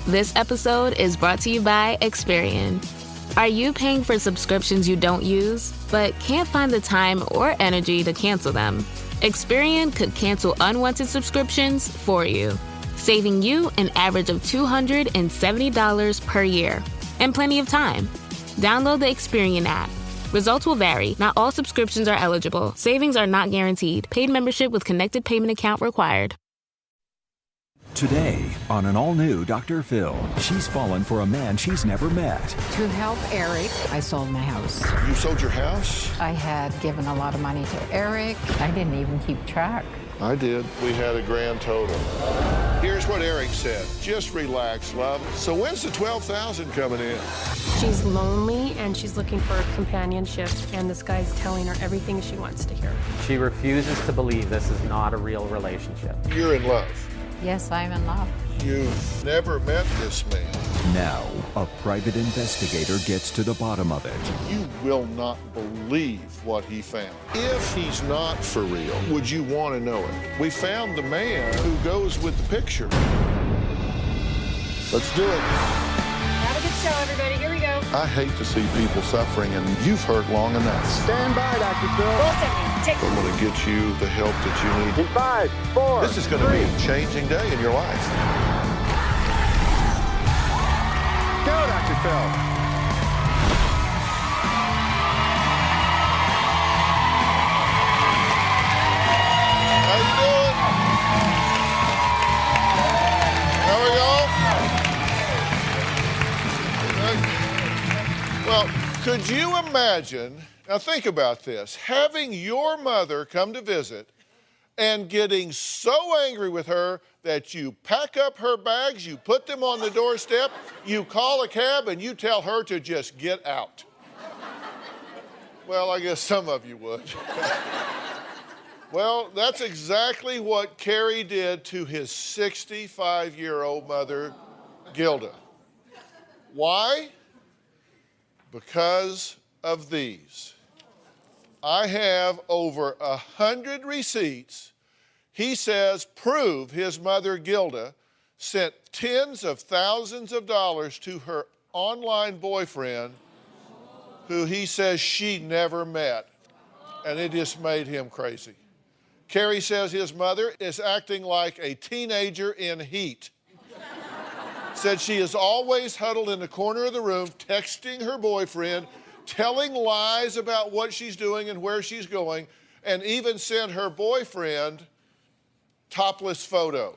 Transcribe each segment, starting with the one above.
This episode is brought to you by Experian. Are you paying for subscriptions you don't use, but can't find the time or energy to cancel them? Experian could cancel unwanted subscriptions for you, saving you an average of $270 per year and plenty of time. Download the Experian app. Results will vary. Not all subscriptions are eligible. Savings are not guaranteed. Paid membership with connected payment account required. Today, on an all-new Dr. Phil, she's fallen for a man she's never met. To help Eric, I sold my house. You sold your house? I had given a lot of money to Eric. I didn't even keep track. I did. We had a grand total. Here's what Eric said. Just relax, love. So when's the $12,000 coming in? She's lonely and she's looking for companionship, and this guy's telling her everything she wants to hear. She refuses to believe this is not a real relationship. You're in love. Yes, I'm in love. You've never met this man. Now, a private investigator gets to the bottom of it. You will not believe what he found. If he's not for real, would you want to know it? We found the man who goes with the picture. Let's do it. Have a good show, everybody. Here we go. I hate to see people suffering, and you've hurt long enough. Stand by, Dr. Phil. I'm going to get you the help that you need. In 5, 4, This is going to be a changing day in your life. Go, Dr. Phil. How you doing? How are y'all? Well, could you imagine, now think about this, having your mother come to visit and getting so angry with her that you pack up her bags, you put them on the doorstep, you call a cab, and you tell her to just get out? Well, I guess some of you would. Well, that's exactly what Cary did to his 65-year-old mother, Gilda. Why? Because of these. I have over 100 receipts. He says prove his mother, Gilda, sent tens of thousands of dollars to her online boyfriend, who he says she never met, and it just made him crazy. Cary says his mother is acting like a teenager in heat. Said she is always huddled in the corner of the room, texting her boyfriend, telling lies about what she's doing and where she's going, and even sent her boyfriend topless photos.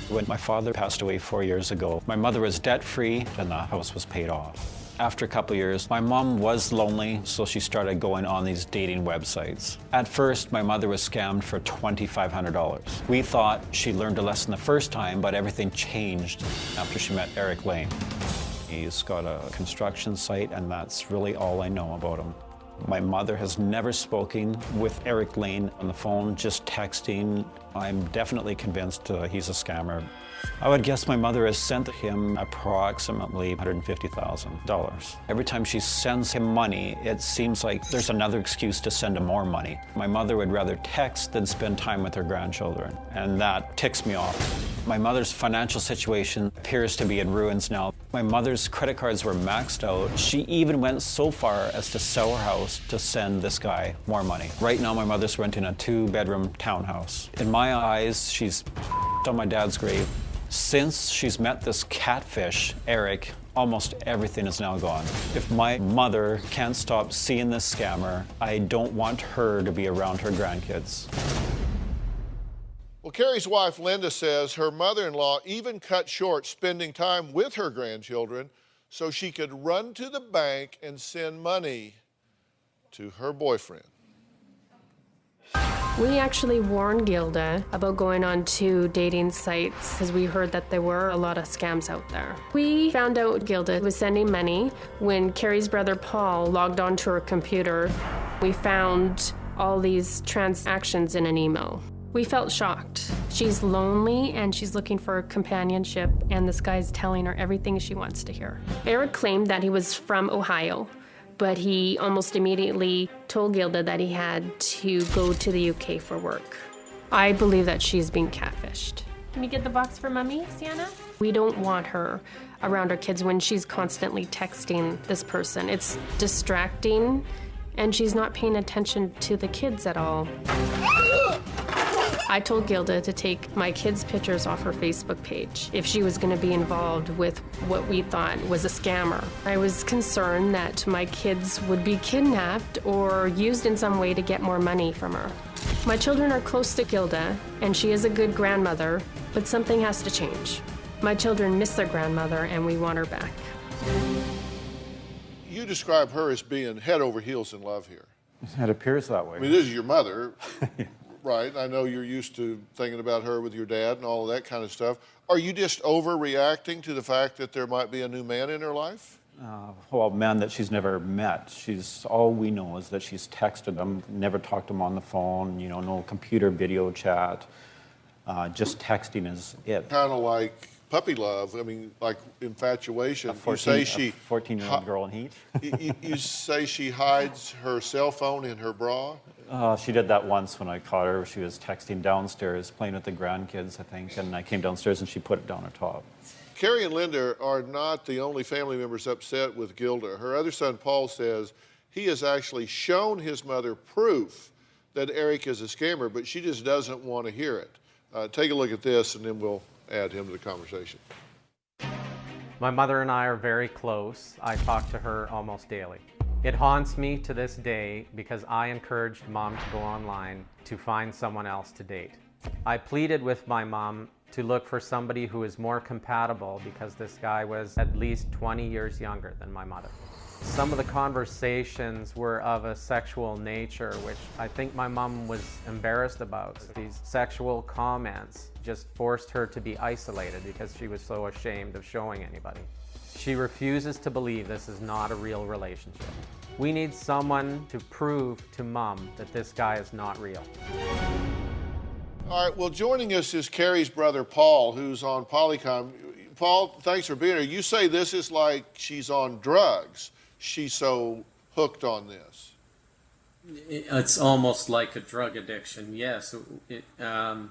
When my father passed away 4 years ago, my mother was debt-free and the house was paid off. After a couple years, my mom was lonely, so she started going on these dating websites. At first, my mother was scammed for $2,500. We thought she learned a lesson the first time, but everything changed after she met Eric Lane. He's got a construction site, and that's really all I know about him. My mother has never spoken with Eric Lane on the phone, just texting. I'm definitely convinced he's a scammer. I would guess my mother has sent him approximately $150,000. Every time she sends him money, it seems like there's another excuse to send him more money. My mother would rather text than spend time with her grandchildren, and that ticks me off. My mother's financial situation appears to be in ruins now. My mother's credit cards were maxed out. She even went so far as to sell her house to send this guy more money. Right now, my mother's renting a 2-bedroom townhouse. In my eyes, she's on my dad's grave. Since she's met this catfish, Eric, almost everything is now gone. If my mother can't stop seeing this scammer, I don't want her to be around her grandkids. Well, Cary's wife, Linda, says her mother-in-law even cut short spending time with her grandchildren so she could run to the bank and send money to her boyfriend. We actually warned Gilda about going on to dating sites because we heard that there were a lot of scams out there. We found out Gilda was sending money when Cary's brother Paul logged onto her computer. We found all these transactions in an email. We felt shocked. She's lonely and she's looking for companionship, and this guy's telling her everything she wants to hear. Eric claimed that he was from Ohio, but he almost immediately told Gilda that he had to go to the UK for work. I believe that she's being catfished. Can you get the box for Mommy, Sienna? We don't want her around our kids when she's constantly texting this person. It's distracting, and she's not paying attention to the kids at all. I told Gilda to take my kids' pictures off her Facebook page if she was going to be involved with what we thought was a scammer. I was concerned that my kids would be kidnapped or used in some way to get more money from her. My children are close to Gilda, and she is a good grandmother, but something has to change. My children miss their grandmother, and we want her back. You describe her as being head over heels in love here. It appears that way. I mean, this is your mother, right? I know you're used to thinking about her with your dad and all of that kind of stuff. Are you just overreacting to the fact that there might be a new man in her life? Well, men that she's never met. All we know is that she's texted them, never talked to them on the phone, no computer video chat. Just texting is it. Kind of like puppy love, I mean, like infatuation. A 14-year-old girl in heat. You say she hides her cell phone in her bra? She did that once when I caught her. She was texting downstairs, playing with the grandkids, I think, and I came downstairs and she put it down her top. Cary and Linda are not the only family members upset with Gilda. Her other son, Paul, says he has actually shown his mother proof that Eric is a scammer, but she just doesn't want to hear it. Take a look at this, and then we'll add him to the conversation. My mother and I are very close. I talk to her almost daily. It haunts me to this day because I encouraged Mom to go online to find someone else to date. I pleaded with my mom to look for somebody who is more compatible because this guy was at least 20 years younger than my mother. Some of the conversations were of a sexual nature, which I think my mom was embarrassed about. These sexual comments just forced her to be isolated because she was so ashamed of showing anybody. She refuses to believe this is not a real relationship. We need someone to prove to Mom that this guy is not real. All right, well, joining us is Cary's brother, Paul, who's on Polycom. Paul, thanks for being here. You say this is like she's on drugs. She's so hooked on this. It's almost like a drug addiction, yes. And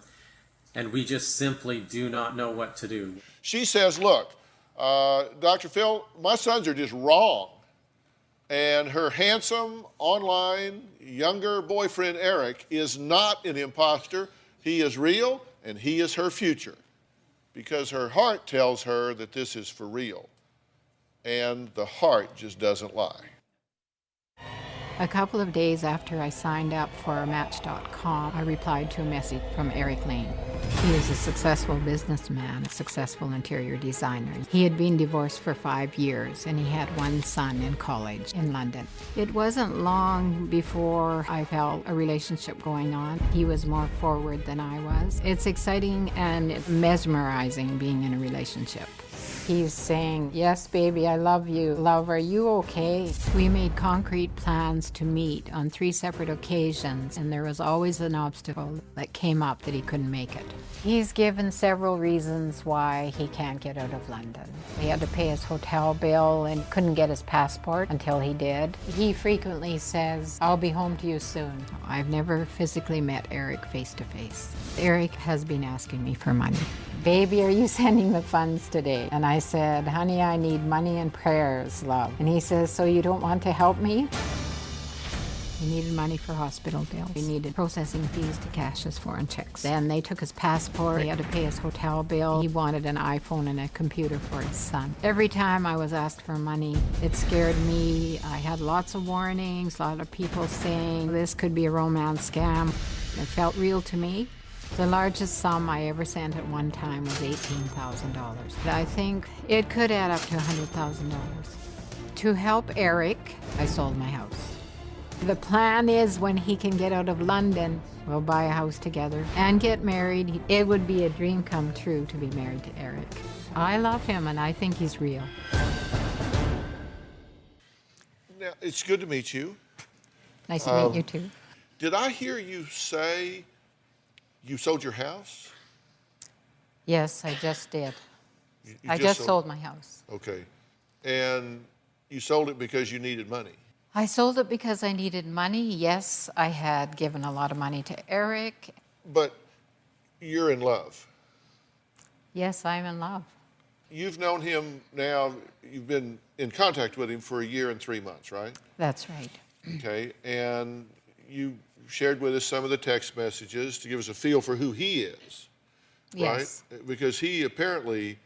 we just simply do not know what to do. She says, look, Dr. Phil, my sons are just wrong. And her handsome, online, younger boyfriend, Eric, is not an imposter. He is real, and he is her future. Because her heart tells her that this is for real. And the heart just doesn't lie. A couple of days after I signed up for Match.com, I replied to a message from Eric Lane. He is a successful businessman, a successful interior designer. He had been divorced for 5 years, and he had one son in college in London. It wasn't long before I felt a relationship going on. He was more forward than I was. It's exciting and mesmerizing being in a relationship. He's saying, yes, baby, I love you. Love, are you okay? We made concrete plans to meet on 3 separate occasions, and there was always an obstacle that came up that he couldn't make it. He's given several reasons why he can't get out of London. He had to pay his hotel bill and couldn't get his passport until he did. He frequently says, I'll be home to you soon. I've never physically met Eric face to face. Eric has been asking me for money. Baby, are you sending the funds today? And I said, honey, I need money and prayers, love. And he says, so you don't want to help me? He needed money for hospital bills. He needed processing fees to cash his foreign checks. Then they took his passport. He had to pay his hotel bill. He wanted an iPhone and a computer for his son. Every time I was asked for money, it scared me. I had lots of warnings, a lot of people saying this could be a romance scam. It felt real to me. The largest sum I ever sent at one time was $18,000. I think it could add up to $100,000. To help Eric, I sold my house. The plan is when he can get out of London, we'll buy a house together and get married. It would be a dream come true to be married to Eric. I love him and I think he's real. Now, it's good to meet you. Nice to meet you too. Did I hear you say you sold your house? Yes, I just did. I just just sold my house. Okay. And you sold it because you needed money? I sold it because I needed money. Yes, I had given a lot of money to Eric. But you're in love. Yes, I'm in love. You've known him now, you've been in contact with him for 1 year and 3 months, right? That's right. Okay, and you shared with us some of the text messages to give us a feel for who he is, Yes. right? Because he apparently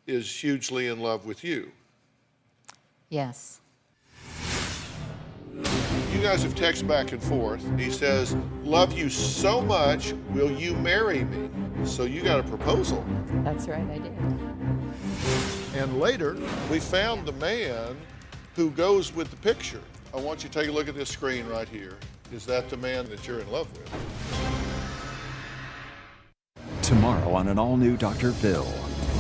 is hugely in love with you. Yes. You guys have texted back and forth. He says, love you so much, will you marry me? So you got a proposal. That's right, I did. And later, we found the man who goes with the picture. I want you to take a look at this screen right here. Is that the man that you're in love with? Tomorrow on an all-new Dr. Phil.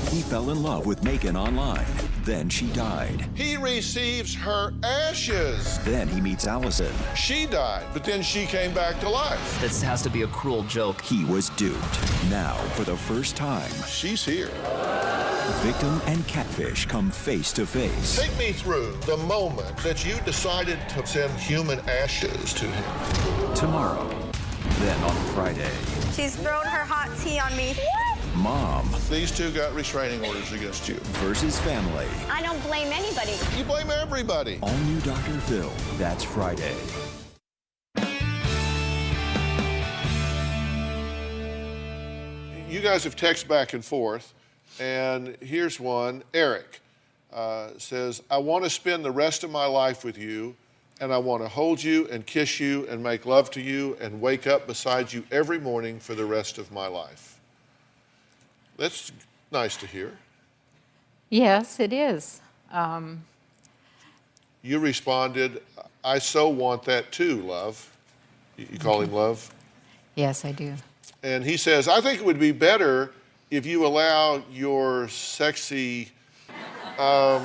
He fell in love with Megan online. Then she died. He receives her ashes. Then he meets Allison. She died, but then she came back to life. This has to be a cruel joke. He was duped. Now, for the first time, She's here. victim and catfish come face to face. Take me through the moment that you decided to send human ashes to him. Tomorrow. Then on Friday, She's thrown her hot tea on me. Mom These two got restraining orders against you. versus family. I don't blame anybody. You blame everybody. All new Dr. Phil. That's Friday. You guys have texted back and forth, and here's one. Eric says, I want to spend the rest of my life with you, and I want to hold you and kiss you and make love to you and wake up beside you every morning for the rest of my life. That's nice to hear. Yes, it is. You responded, I so want that too, love. You call him love? Yes, I do. And he says, I think it would be better if you allow your sexy, put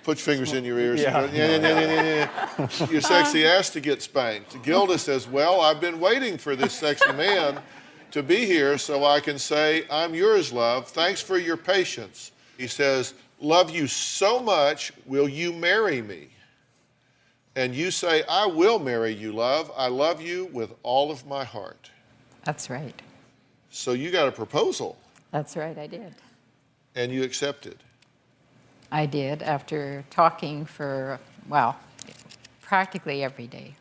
your fingers in your ears. Your sexy ass to get spanked. Gilda says, well, I've been waiting for this sexy man to be here so I can say, I'm yours, love. Thanks for your patience. He says, love you so much, will you marry me? And you say, I will marry you, love. I love you with all of my heart. That's right. So you got a proposal. That's right, I did. And you accepted. I did after talking for, well, practically every day.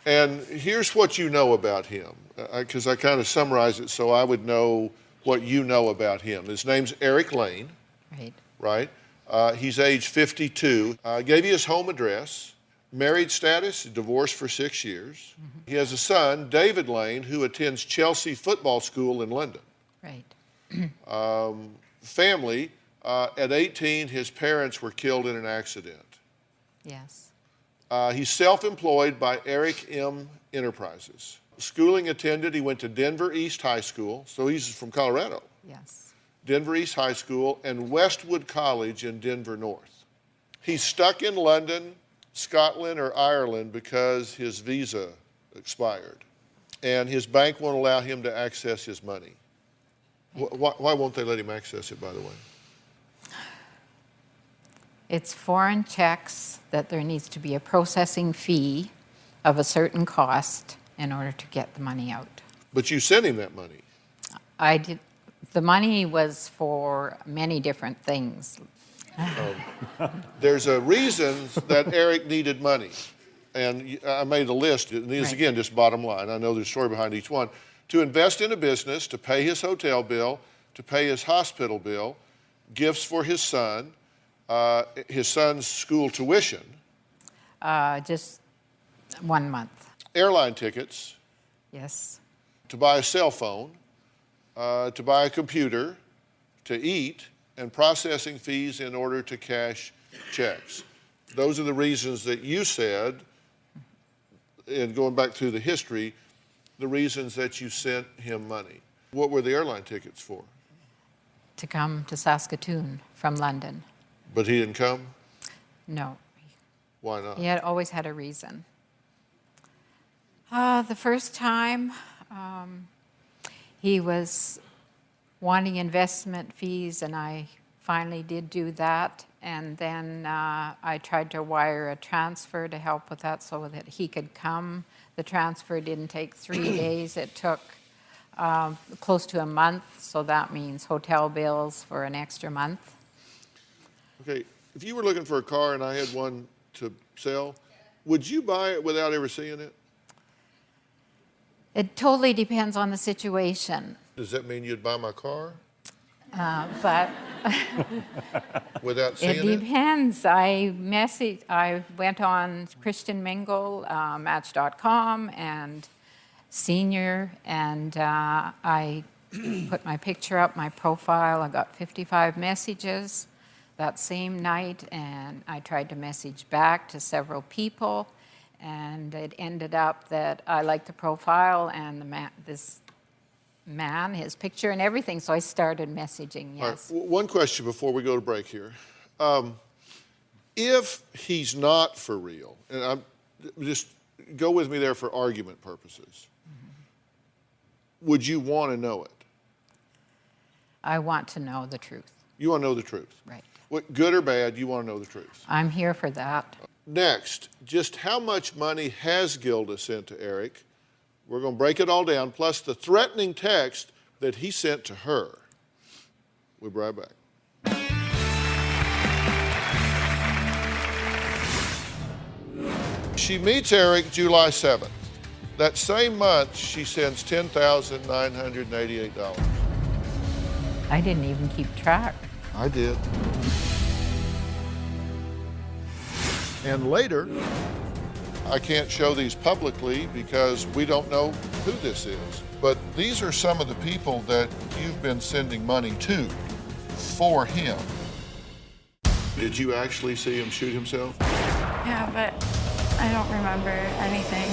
And here's what you know about him, because I kind of summarized it so I would know what you know about him. His name's Eric Lane. Right. Right? He's age 52. Gave you his home address. Married status, divorced for 6 years. Mm-hmm. He has a son, David Lane, who attends Chelsea Football School in London. Right. Family, at 18, his parents were killed in an accident. Yes. He's self-employed by Eric M. Enterprises. Schooling attended, he went to Denver East High School, so he's from Colorado. Yes. Denver East High School and Westwood College in Denver North. He's stuck in London, Scotland, or Ireland because his visa expired. And his bank won't allow him to access his money. Why won't they let him access it, by the way? It's foreign checks that there needs to be a processing fee of a certain cost in order to get the money out. But you sent him that money. I did. The money was for many different things. There's a reason that Eric needed money. And I made a list, and these, again, just bottom line. I know there's a story behind each one. To invest in a business, to pay his hotel bill, to pay his hospital bill, gifts for his son's school tuition. Just 1 month. Airline tickets. Yes. To buy a cell phone, to buy a computer, to eat, and processing fees in order to cash checks. Those are the reasons that you said, and going back through the history, the reasons that you sent him money. What were the airline tickets for? To come to Saskatoon from London. But he didn't come? No. Why not? He had always had a reason. The first time, he was wanting investment fees, and I finally did do that. And then I tried to wire a transfer to help with that so that he could come. The transfer didn't take 3 days. It took close to a month, so that means hotel bills for an extra month. Okay, if you were looking for a car and I had one to sell, would you buy it without ever seeing it? It totally depends on the situation. Does that mean you'd buy my car But without it seeing it? depends. I went on Christian Mingle, Match.com, and Senior, and I put my picture up, my profile. I got 55 messages that same night, and I tried to message back to several people, and it ended up that I liked the profile and this man, his picture and everything, so I started messaging, yes. All right, one question before we go to break here. If he's not for real, and just go with me there for argument purposes, would you want to know it? I want to know the truth. You want to know the truth? Right. What, good or bad, you want to know the truth? I'm here for that. Next, just how much money has Gilda sent to Eric? We're going to break it all down, plus the threatening text that he sent to her. We'll be right back. She meets Eric July 7th. That same month, she sends $10,988. I didn't even keep track. I did. And later, I can't show these publicly because we don't know who this is, but these are some of the people that you've been sending money to for him. Did you actually see him shoot himself? Yeah, but I don't remember anything.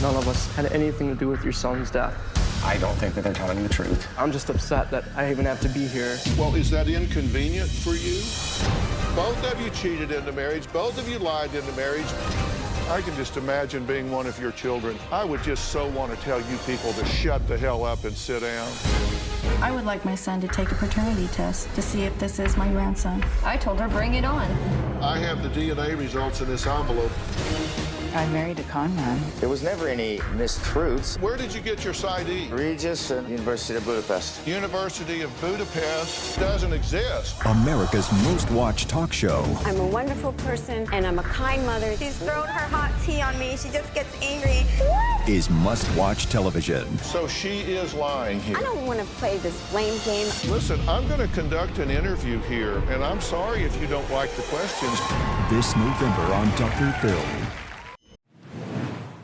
None of us had anything to do with your son's death. I don't think that they're telling the truth. I'm just upset that I even have to be here. Well, is that inconvenient for you? Both of you cheated into marriage. Both of you lied into marriage. I can just imagine being one of your children. I would just so want to tell you people to shut the hell up and sit down. I would like my son to take a paternity test to see if this is my grandson. I told her, bring it on. I have the DNA results in this envelope. I married a con man. There was never any mistruths. Where did you get your ID? Regis and University of Budapest. University of Budapest doesn't exist. America's most watched talk show. I'm a wonderful person, and I'm a kind mother. She's thrown her hot tea on me. She just gets angry. What? Is must-watch television. So she is lying here. I don't want to play this blame game. Listen, I'm going to conduct an interview here, and I'm sorry if you don't like the questions. This November on Dr. Phil.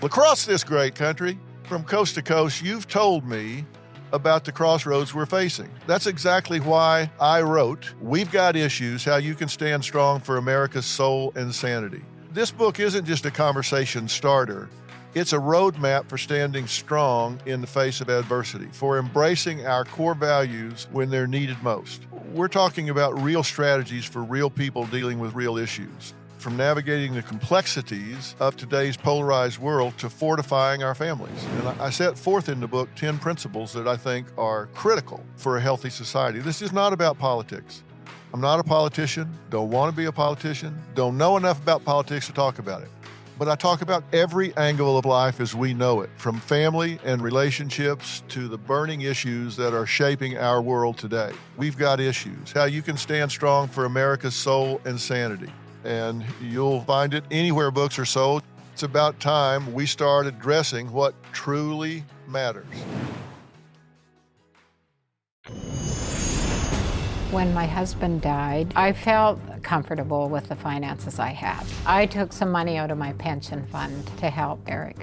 Across this great country, from coast to coast, you've told me about the crossroads we're facing. That's exactly why I wrote We've Got Issues, How You Can Stand Strong for America's Soul and Sanity. This book isn't just a conversation starter. It's a roadmap for standing strong in the face of adversity, for embracing our core values when they're needed most. We're talking about real strategies for real people dealing with real issues. From navigating the complexities of today's polarized world to fortifying our families. And I set forth in the book 10 principles that I think are critical for a healthy society. This is not about politics. I'm not a politician, don't want to be a politician, don't know enough about politics to talk about it. But I talk about every angle of life as we know it, from family and relationships to the burning issues that are shaping our world today. We've got issues. How you can stand strong for America's soul and sanity. And you'll find it anywhere books are sold. It's about time we start addressing what truly matters. When my husband died, I felt comfortable with the finances I had. I took some money out of my pension fund to help Eric.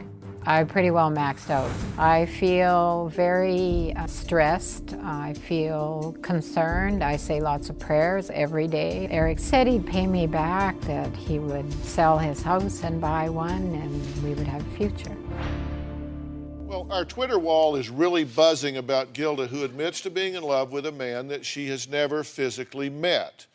I pretty well maxed out. I feel very stressed. I feel concerned. I say lots of prayers every day. Eric said he'd pay me back, that he would sell his house and buy one, and we would have a future. Well, our Twitter wall is really buzzing about Gilda, who admits to being in love with a man that she has never physically met.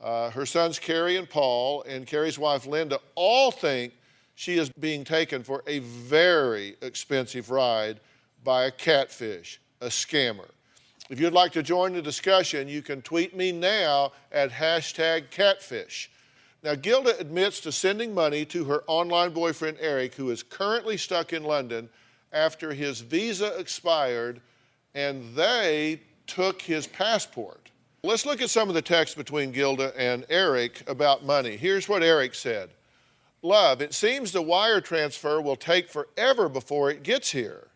Her sons Cary and Paul and Cary's wife Linda all think she is being taken for a very expensive ride by a catfish, a scammer. If you'd like to join the discussion, you can tweet me now at #catfish. Now, Gilda admits to sending money to her online boyfriend, Eric, who is currently stuck in London, after his visa expired and they took his passport. Let's look at some of the text between Gilda and Eric about money. Here's what Eric said. Love, it seems the wire transfer will take forever before it gets here.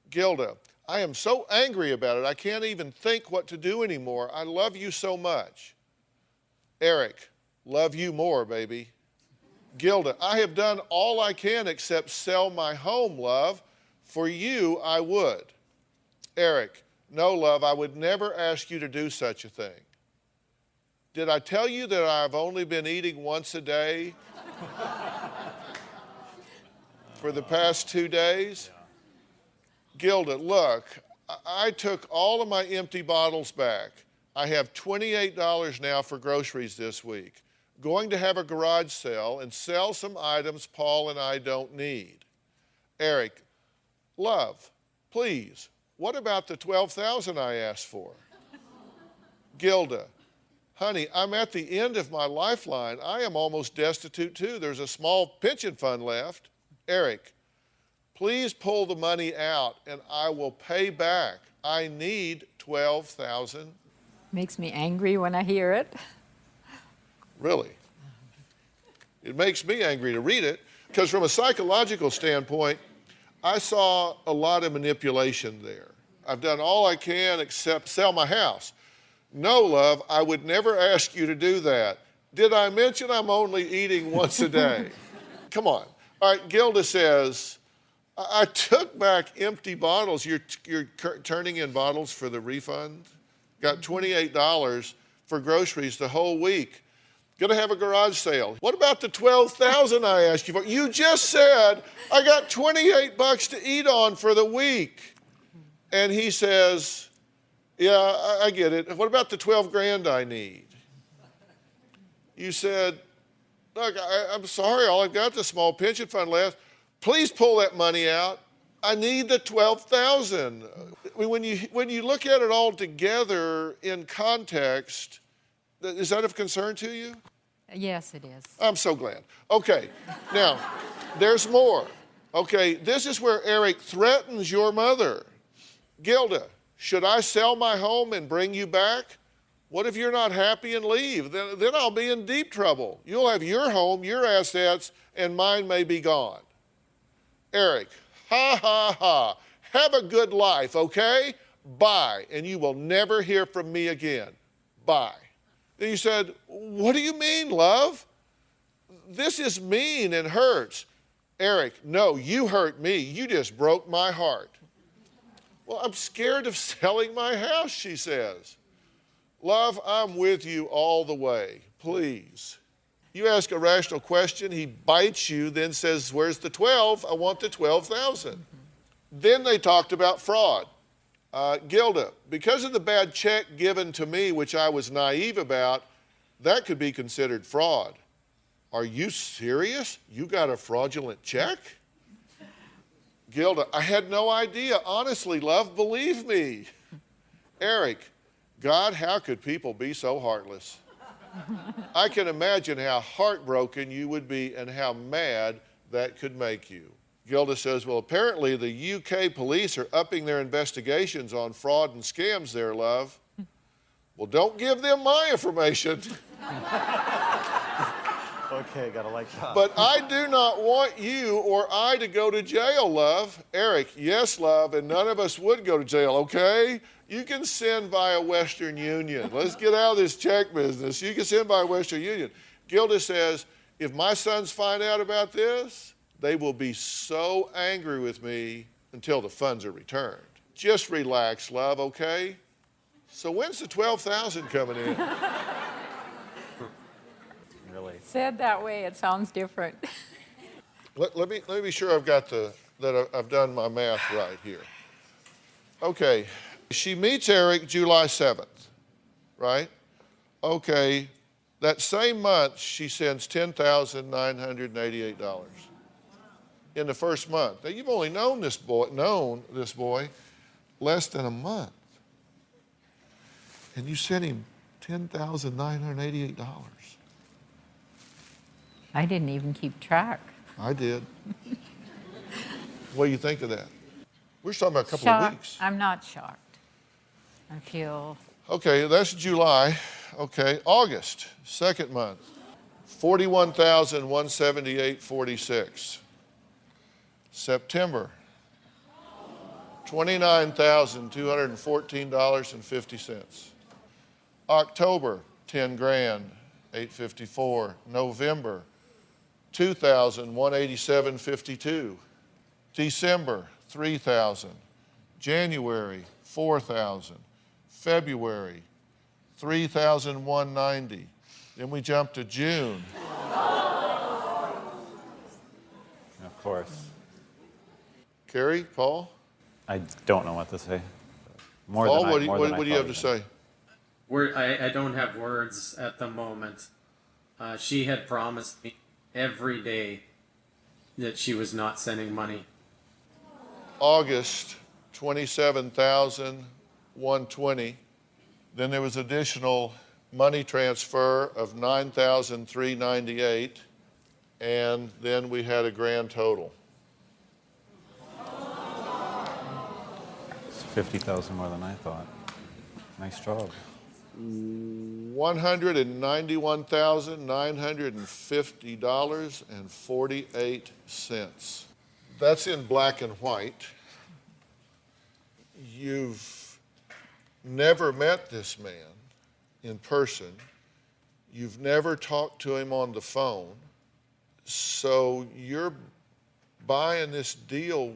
Gilda, I am so angry about it, I can't even think what to do anymore. I love you so much. Eric, love you more, baby. Gilda, I have done all I can except sell my home, love. For you, I would. Eric, no, love, I would never ask you to do such a thing. Did I tell you that I've only been eating once a day for the past 2 days? Gilda, look, I took all of my empty bottles back. I have $28 now for groceries this week. Going to have a garage sale and sell some items Paul and I don't need. Eric, love, please, what about the $12,000 I asked for? Gilda, honey, I'm at the end of my lifeline. I am almost destitute too. There's a small pension fund left. Eric, please pull the money out and I will pay back. I need $12,000. Makes me angry when I hear it. Really? It makes me angry to read it because from a psychological standpoint, I saw a lot of manipulation there. I've done all I can except sell my house. No, love, I would never ask you to do that. Did I mention I'm only eating once a day? Come on. All right, Gilda says, I took back empty bottles. You're turning in bottles for the refund? Got $28 for groceries the whole week. Gonna have a garage sale. What about the $12,000 I asked you for? You just said I got $28 to eat on for the week. And he says, yeah, I get it. What about the 12 grand I need? You said, look, I'm sorry, all I've got is a small pension fund left. Please pull that money out. I need the 12,000. When you look at it all together in context, is that of concern to you? Yes, it is. I'm so glad. Okay, now, there's more. Okay, this is where Eric threatens your mother. Gilda, should I sell my home and bring you back? What if you're not happy and leave? Then I'll be in deep trouble. You'll have your home, your assets, and mine may be gone. Eric, ha, ha, ha. Have a good life, okay? Bye. And you will never hear from me again. Bye. Then you said, what do you mean, love? This is mean and hurts. Eric, no, you hurt me. You just broke my heart. Well, I'm scared of selling my house, she says. Love, I'm with you all the way. Please. You ask a rational question, he bites you, then says, where's the 12? I want the 12,000. Then they talked about fraud. Gilda, because of the bad check given to me, which I was naive about, that could be considered fraud. Are you serious? You got a fraudulent check? Gilda, I had no idea. Honestly, love, believe me. Eric, God, how could people be so heartless? I can imagine how heartbroken you would be and how mad that could make you. Gilda says, well, apparently the UK police are upping their investigations on fraud and scams there, love. Well, don't give them my information. Okay, gotta like that. But I do not want you or I to go to jail, love. Eric, yes, love, and none of us would go to jail, okay? You can send via Western Union. Let's get out of this check business. You can send via Western Union. Gilda says, if my sons find out about this, they will be so angry with me until the funds are returned. Just relax, love, okay? So when's the 12,000 coming in? Really? Said that way, it sounds different. Let me be sure I've done my math right here. Okay, she meets Eric July 7th, right? Okay, that same month she sends $10,988 in the first month. Now you've only known this boy less than a month, and you sent him $10,988. I didn't even keep track. I did. What do you think of that? We're just talking about a couple of weeks. I'm not shocked. I feel... Okay, that's July. Okay, August, second month, $41,178.46. September, $29,214.50. October, 10 grand, 854. November, 2,187.52. December, 3,000. January, 4,000. February, 3,190. Then we jump to June. Of course. Cary, Paul? I don't know what to say. Paul, what do you have to say? I don't have words at the moment. She had promised me every day that she was not sending money. August, 27,120. Then there was additional money transfer of 9,398, and then we had a grand total. It's 50,000 more than I thought. Nice job. $191,950.48. That's in black and white. You've never met this man in person. You've never talked to him on the phone. So you're buying this deal.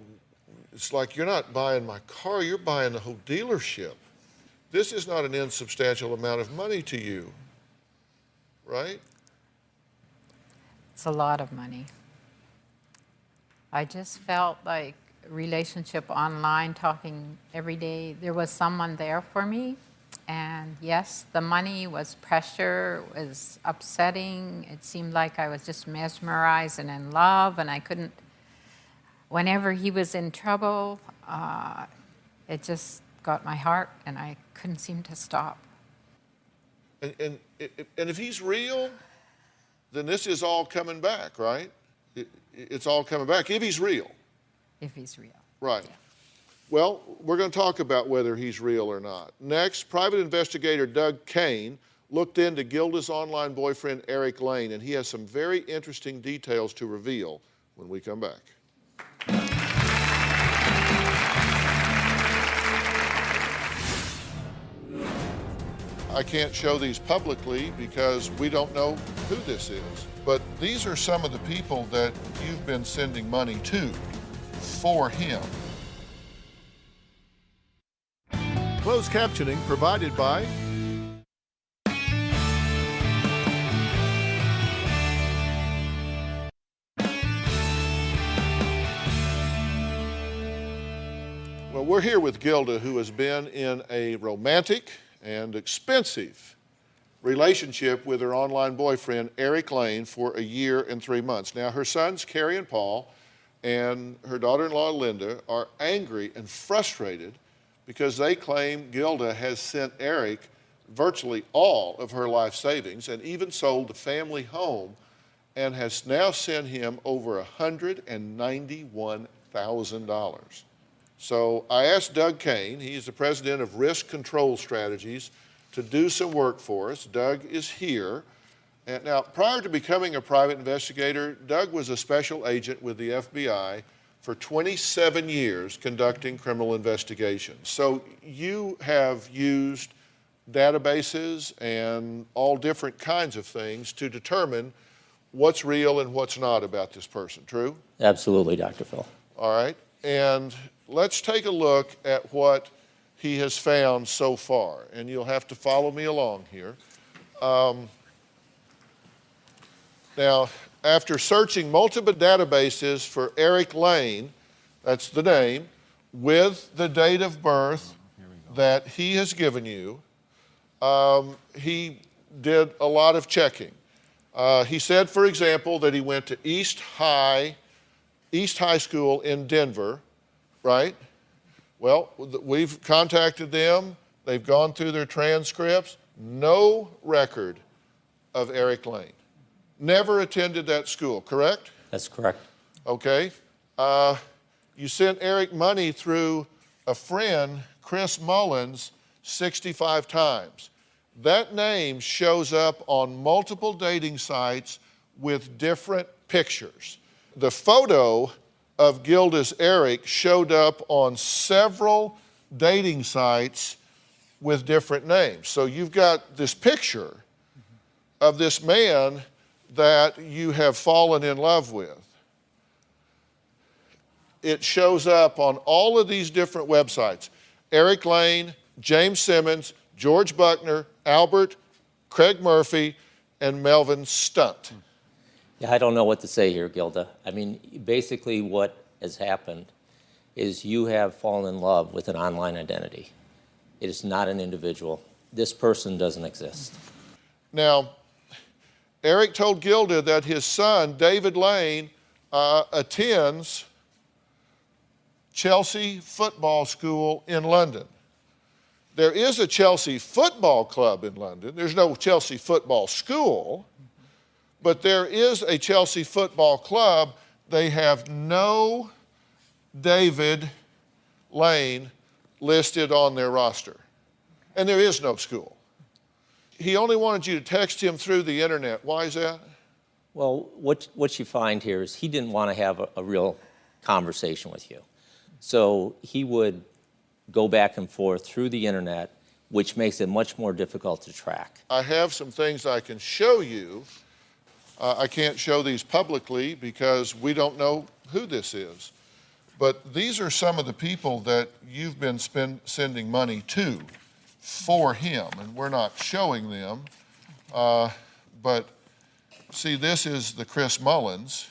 It's like you're not buying my car, you're buying the whole dealership. This is not an insubstantial amount of money to you, right? It's a lot of money. I just felt like relationship online, talking every day, there was someone there for me. And yes, the money was pressure, was upsetting. It seemed like I was just mesmerized and in love, and I couldn't, whenever he was in trouble, it just got my heart, and I couldn't seem to stop. And if he's real, then this is all coming back, right? It's all coming back, if he's real. If he's real. Right. Yeah. Well, we're going to talk about whether he's real or not. Next, private investigator Doug Kane looked into Gilda's online boyfriend, Eric Lane, and he has some very interesting details to reveal when we come back. I can't show these publicly because we don't know who this is. But these are some of the people that you've been sending money to for him. Closed captioning provided by Well, we're here with Gilda, who has been in a romantic and expensive relationship with her online boyfriend, Eric Lane, for a year and 3 months. Now, her sons, Cary and Paul, and her daughter-in-law, Linda, are angry and frustrated because they claim Gilda has sent Eric virtually all of her life savings and even sold the family home and has now sent him over $191,000. So I asked Doug Kane, he's the president of Risk Control Strategies, to do some work for us. Doug is here. And now, prior to becoming a private investigator, Doug was a special agent with the FBI for 27 years conducting criminal investigations. So you have used databases and all different kinds of things to determine what's real and what's not about this person, true? Absolutely, Dr. Phil. All right, and let's take a look at what he has found so far, and you'll have to follow me along here. Now, after searching multiple databases for Eric Lane, that's the name, with the date of birth that he has given you, he did a lot of checking. He said, for example, that he went to East High School in Denver, right? Well, we've contacted them. They've gone through their transcripts. No record of Eric Lane. Never attended that school, correct? That's correct. Okay. You sent Eric money through a friend, Chris Mullins, 65 times. That name shows up on multiple dating sites with different pictures. The photo of Gilda's Eric showed up on several dating sites with different names. So you've got this picture of this man that you have fallen in love with. It shows up on all of these different websites. Eric Lane, James Simmons, George Buckner, Albert, Craig Murphy, and Melvin Stunt. Yeah, I don't know what to say here, Gilda. I mean, basically what has happened is you have fallen in love with an online identity. It is not an individual. This person doesn't exist. Now, Eric told Gilda that his son, David Lane, attends Chelsea Football School in London. There is a Chelsea Football Club in London. There's no Chelsea Football School, but there is a Chelsea Football Club. They have no David Lane listed on their roster. And there is no school. He only wanted you to text him through the internet. Why is that? Well, what you find here is he didn't want to have a real conversation with you. So he would go back and forth through the internet, which makes it much more difficult to track. I have some things I can show you. I can't show these publicly because we don't know who this is. But these are some of the people that you've been sending money to for him, and we're not showing them. But see, this is the Chris Mullins,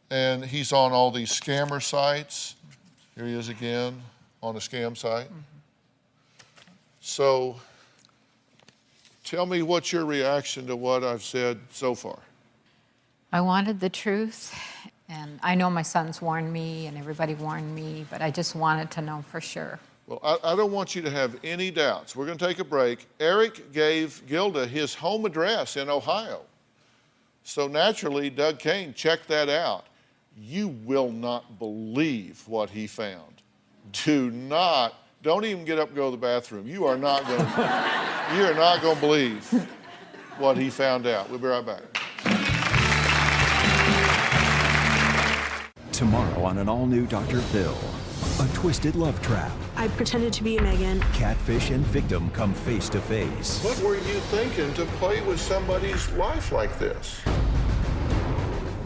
and he's on all these scammer sites. Here he is again on a scam site. So tell me what's your reaction to what I've said so far? I wanted the truth, and I know my sons warned me and everybody warned me, but I just wanted to know for sure. Well, I don't want you to have any doubts. We're going to take a break. Eric gave Gilda his home address in Ohio. So naturally, Doug Kane checked that out. You will not believe what he found. Don't even get up and go to the bathroom. You are not going to believe what he found out. We'll be right back. Tomorrow on an all-new Dr. Phil, a twisted love trap. I pretended to be Megan. Catfish and victim come face to face. What were you thinking to play with somebody's life like this?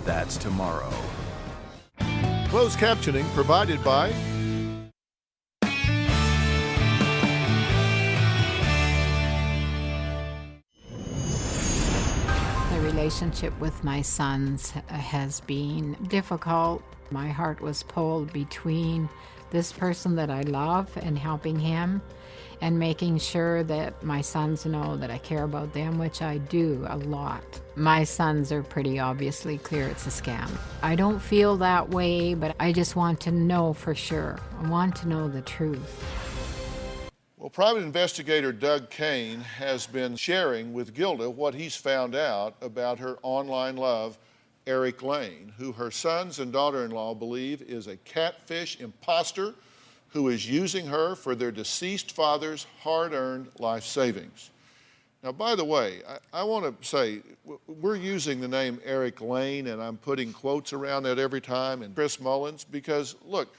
That's tomorrow. Closed captioning provided by The relationship with my sons has been difficult. My heart was pulled between this person that I love and helping him, and making sure that my sons know that I care about them, which I do a lot. My sons are pretty obviously clear it's a scam. I don't feel that way, but I just want to know for sure. I want to know the truth. Well, private investigator Doug Kane has been sharing with Gilda what he's found out about her online love, Eric Lane, who her sons and daughter-in-law believe is a catfish imposter who is using her for their deceased father's hard-earned life savings. Now, by the way, I want to say, we're using the name Eric Lane, and I'm putting quotes around that every time, and Chris Mullins, because, look,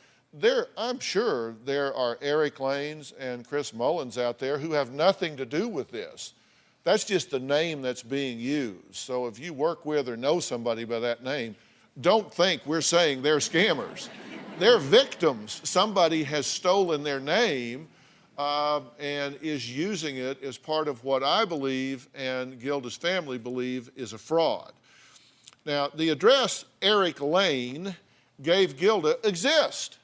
I'm sure there are Eric Lanes and Chris Mullins out there who have nothing to do with this. That's just the name that's being used. So if you work with or know somebody by that name, don't think we're saying they're scammers. They're victims. Somebody has stolen their name and is using it as part of what I believe and Gilda's family believe is a fraud. Now, the address Eric Lane gave Gilda exists.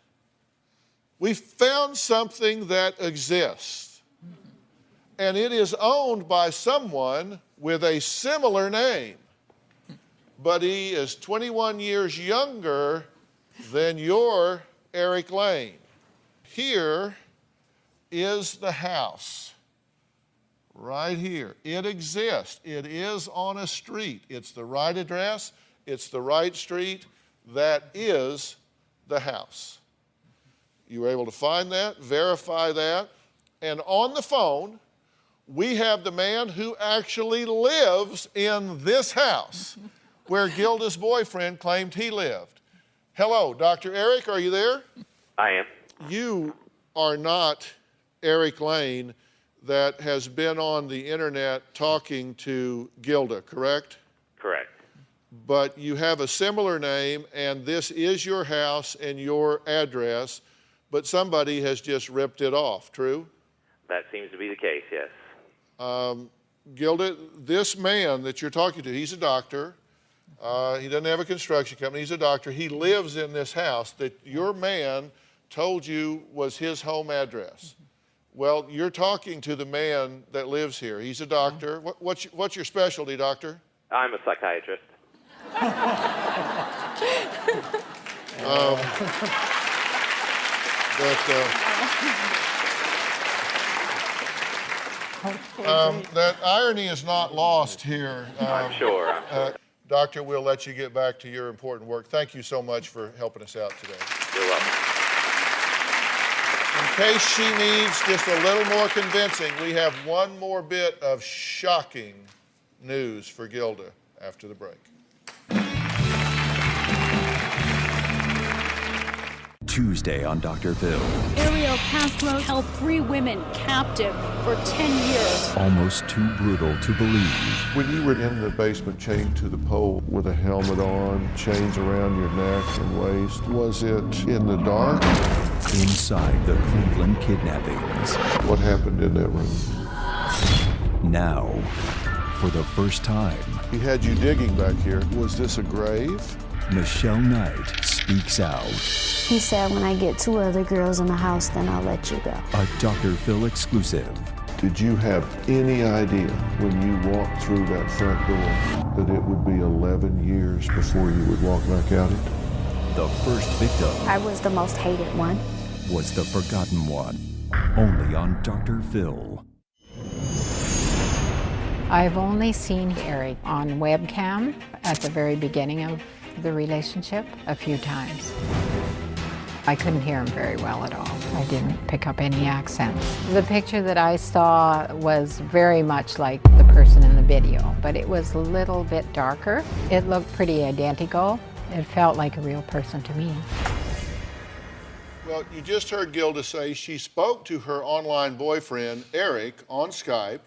We found something that exists. And it is owned by someone with a similar name. But he is 21 years younger than your Eric Lane. Here is the house. Right here. It exists. It is on a street. It's the right address. It's the right street. That is the house. You were able to find that, verify that, and on the phone, we have the man who actually lives in this house where Gilda's boyfriend claimed he lived. Hello, Dr. Eric, are you there? I am. You are not Eric Lane that has been on the internet talking to Gilda, correct? Correct. But you have a similar name, and this is your house and your address, but somebody has just ripped it off, true? That seems to be the case, yes. Gilda, this man that you're talking to, he's a doctor. He doesn't have a construction company. He's a doctor. He lives in this house that your man told you was his home address. Well, you're talking to the man that lives here. He's a doctor. What's your specialty, doctor? I'm a psychiatrist. That irony is not lost here. I'm sure. Doctor, we'll let you get back to your important work. Thank you so much for helping us out today. You're welcome. In case she needs just a little more convincing, we have one more bit of shocking news for Gilda after the break. Tuesday on Dr. Phil. Ariel Castro held 3 women captive for 10 years. Almost too brutal to believe. When you were in the basement chained to the pole with a helmet on, chains around your neck and waist, was it in the dark? Inside the Cleveland kidnappings. What happened in that room? Now, for the first time, He had you digging back here. Was this a grave? Michelle Knight speaks out. He said, when I get 2 other girls in the house, then I'll let you go. A Dr. Phil exclusive. Did you have any idea when you walked through that front door that it would be 11 years before you would walk back out it? The first victim I was the most hated one. was the forgotten one. Only on Dr. Phil. I've only seen Eric on webcam at the very beginning of the relationship a few times. I couldn't hear him very well at all. I didn't pick up any accents. The picture that I saw was very much like the person in the video, but it was a little bit darker. It looked pretty identical. It felt like a real person to me. Well, you just heard Gilda say she spoke to her online boyfriend, Eric, on Skype,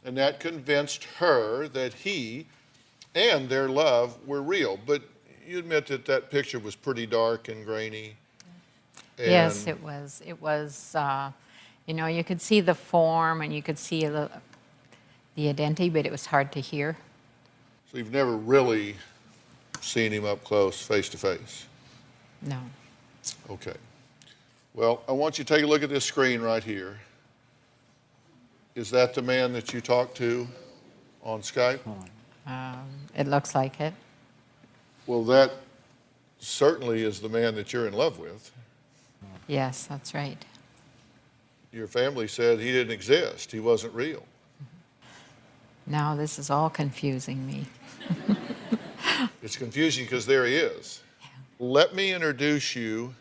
and that convinced her that he and their love were real. But you admit that that picture was pretty dark and grainy. And yes, it was. It was, you know, you could see the form and you could see the identity, but it was hard to hear. So you've never really seen him up close, face to face? No. Okay. Well, I want you to take a look at this screen right here. Is that the man that you talked to on Skype? It looks like it. Well, that certainly is the man that you're in love with. Yes, that's right. Your family said he didn't exist. He wasn't real. Now this is all confusing me. It's confusing because there he is. Let me introduce you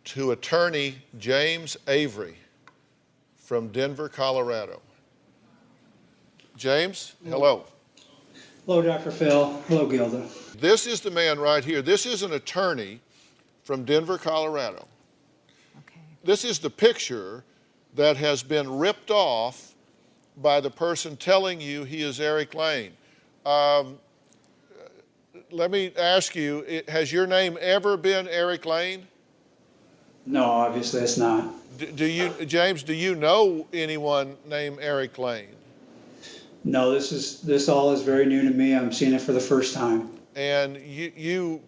to attorney James Avery from Denver, Colorado. James, hello. Hello, Dr. Phil. Hello, Gilda. This is the man right here. This is an attorney from Denver, Colorado. Okay. This is the picture that has been ripped off by the person telling you he is Eric Lane. Let me ask you, has your name ever been Eric Lane? No, obviously it's not. James, do you know anyone named Eric Lane? No, this all is very new to me. I'm seeing it for the first time. And you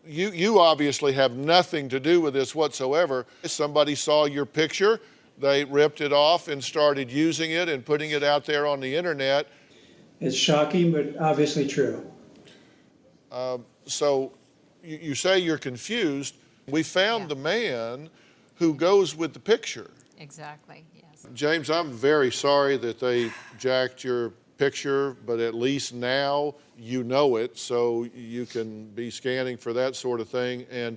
obviously have nothing to do with this whatsoever. Somebody saw your picture, they ripped it off and started using it and putting it out there on the internet. It's shocking, but obviously true. So you say you're confused. We found the man who goes with the picture. Exactly, yes. James, I'm very sorry that they jacked your picture, but at least now you know it, so you can be scanning for that sort of thing. And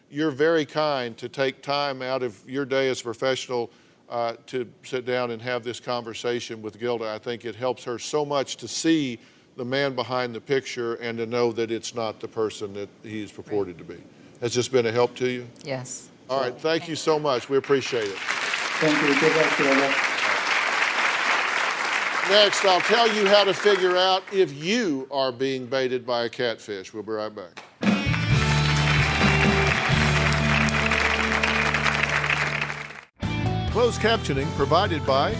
you're very kind to take time out of your day as a professional to sit down and have this conversation with Gilda. I think it helps her so much to see the man behind the picture and to know that it's not the person that he's purported to be. Has this been a help to you? Yes. All right, thank you so much. We appreciate it. Thank you. Good luck, Gilda. Next, I'll tell you how to figure out if you are being baited by a catfish. We'll be right back. Closed captioning provided by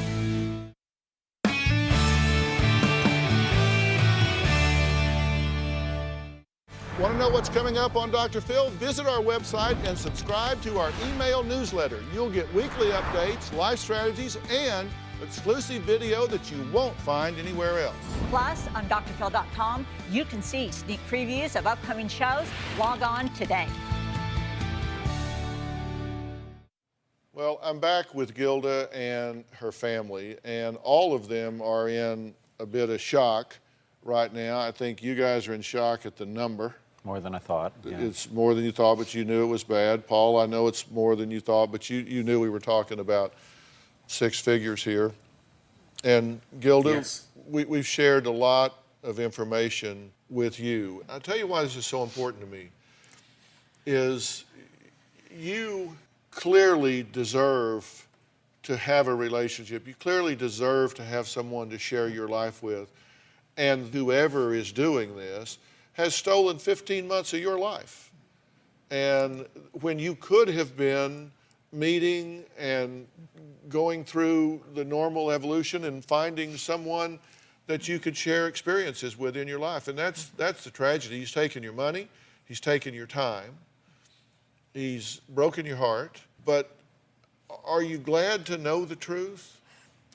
Want to know what's coming up on Dr. Phil? Visit our website and subscribe to our email newsletter. You'll get weekly updates, life strategies, and exclusive video that you won't find anywhere else. Plus, on drphil.com, you can see sneak previews of upcoming shows. Log on today. Well, I'm back with Gilda and her family, and all of them are in a bit of shock right now. I think you guys are in shock at the number. More than I thought. Yeah. It's more than you thought, but you knew it was bad. Paul, I know it's more than you thought, but you knew we were talking about 6 figures here. And Gilda, Yes. we've shared a lot of information with you. I'll tell you why this is so important to me, is you clearly deserve to have a relationship. You clearly deserve to have someone to share your life with. And whoever is doing this has stolen 15 months of your life. And when you could have been meeting and going through the normal evolution and finding someone that you could share experiences with in your life. And that's the tragedy. He's taken your money, he's taken your time, he's broken your heart. But are you glad to know the truth?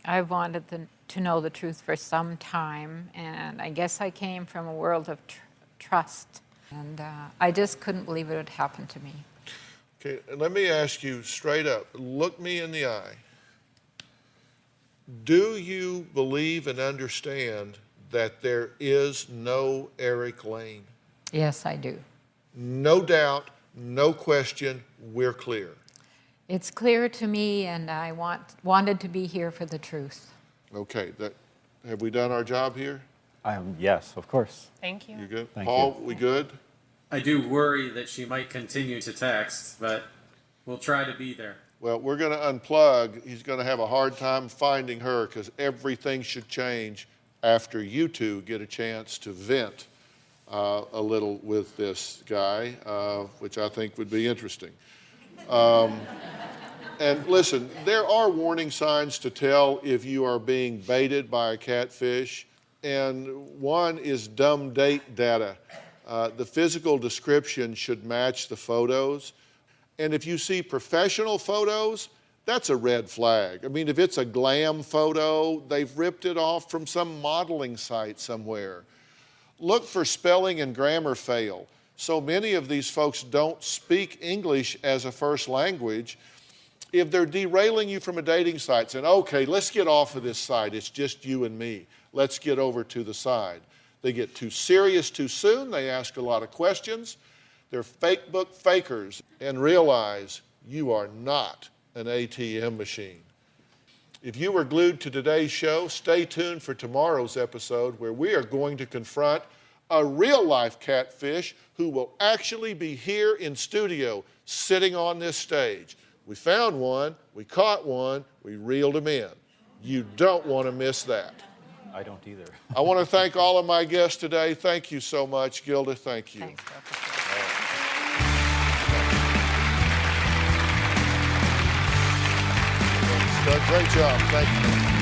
I wanted to know the truth for some time, and I guess I came from a world of trust, and I just couldn't believe it had happened to me. Okay, let me ask you straight up, look me in the eye. Do you believe and understand that there is no Eric Lane? Yes, I do. No doubt, no question, we're clear. It's clear to me, and I wanted to be here for the truth. Okay, have we done our job here? Yes, of course. Thank you. You good? Thank Paul, you. we good? I do worry that she might continue to text, but we'll try to be there. Well, we're going to unplug. He's going to have a hard time finding her because everything should change after you two get a chance to vent a little with this guy, which I think would be interesting. And listen, there are warning signs to tell if you are being baited by a catfish, and one is dumb date data. The physical description should match the photos. And if you see professional photos, that's a red flag. I mean, if it's a glam photo, they've ripped it off from some modeling site somewhere. Look for spelling and grammar fail. So many of these folks don't speak English as a first language. If they're derailing you from a dating site, saying, okay, let's get off of this site, it's just you and me, let's get over to the side. They get too serious too soon, they ask a lot of questions, they're fake book fakers, and realize you are not an ATM machine. If you were glued to today's show, stay tuned for tomorrow's episode where we are going to confront a real-life catfish who will actually be here in studio sitting on this stage. We found one, we caught one, we reeled him in. You don't want to miss that. I don't either. I want to thank all of my guests today. Thank you so much. Gilda, thank you. Thanks, Dr. Great job. Thank you.